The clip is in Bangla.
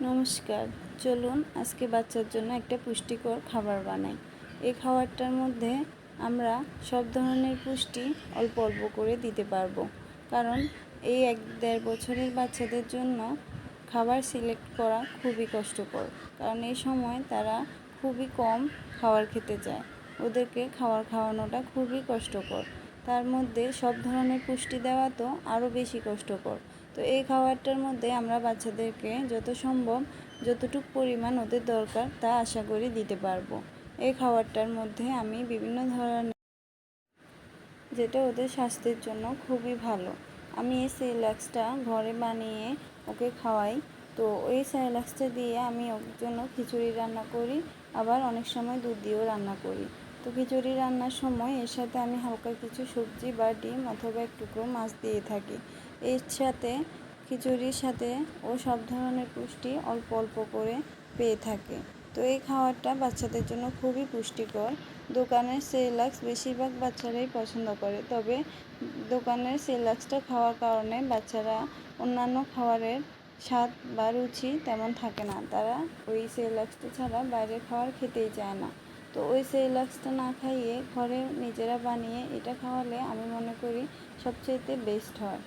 নমস্কার। চলুন আজকে বাচ্চার জন্য একটা পুষ্টিকর খাবার বানাই। এই খাবারটার মধ্যে আমরা সব ধরনের পুষ্টি অল্প অল্প করে দিতে পারবো, কারণ এই 1-1.5 বছরের বাচ্চাদের জন্য খাবার সিলেক্ট করা খুবই কষ্টকর, কারণ এই সময় তারা খুবই কম খাবার খেতে চায়। ওদেরকে খাবার খাওয়ানোটা খুবই কষ্টকর, তার মধ্যে সব ধরনের পুষ্টি দেওয়া তো আরও বেশি কষ্টকর। তো এই খাবারটার মধ্যে আমরা বাচ্চাদেরকে যত সম্ভব যতটুকু পরিমাণ ওদের দরকার তা আশা করি দিতে পারবো। এই খাবারটার মধ্যে আমি বিভিন্ন ধরনের, যেটা ওদের স্বাস্থ্যের জন্য খুবই ভালো, আমি এই সেরেলাক্সটা ঘরে বানিয়ে ওকে খাওয়াই। তো ওই সেরেলাক্সটা দিয়ে আমি ওর জন্য খিচুড়ি রান্না করি, আবার অনেক সময় দুধ দিয়েও রান্না করি। তো খিচুড়ি রান্নার সময় এর সাথে আমি হালকা কিছু সবজি বা ডিম অথবা এক টুকরো মাছ দিয়ে থাকি। এর সাথে খিচুড়ির সাথে ও সব ধরনের পুষ্টি অল্প অল্প করে পেয়ে থাকে। তো এই খাবারটা বাচ্চাদের জন্য খুবই পুষ্টিকর। দোকানের সেরেলাক্স বেশিরভাগ বাচ্চারাই পছন্দ করে, তবে দোকানের সেরেলাক্সটা খাওয়ার কারণে বাচ্চারা অন্যান্য খাবারের স্বাদ বা রুচি তেমন থাকে না, তারা ওই সেরেলাক্সটা ছাড়া বাইরের খাবার খেতেই চায় না। তো ওই সেরেলাক্সটা না খাইয়ে ঘরে নিজেরা বানিয়ে এটা খাওয়ালে আমি মনে করি সবচাইতে বেস্ট হয়।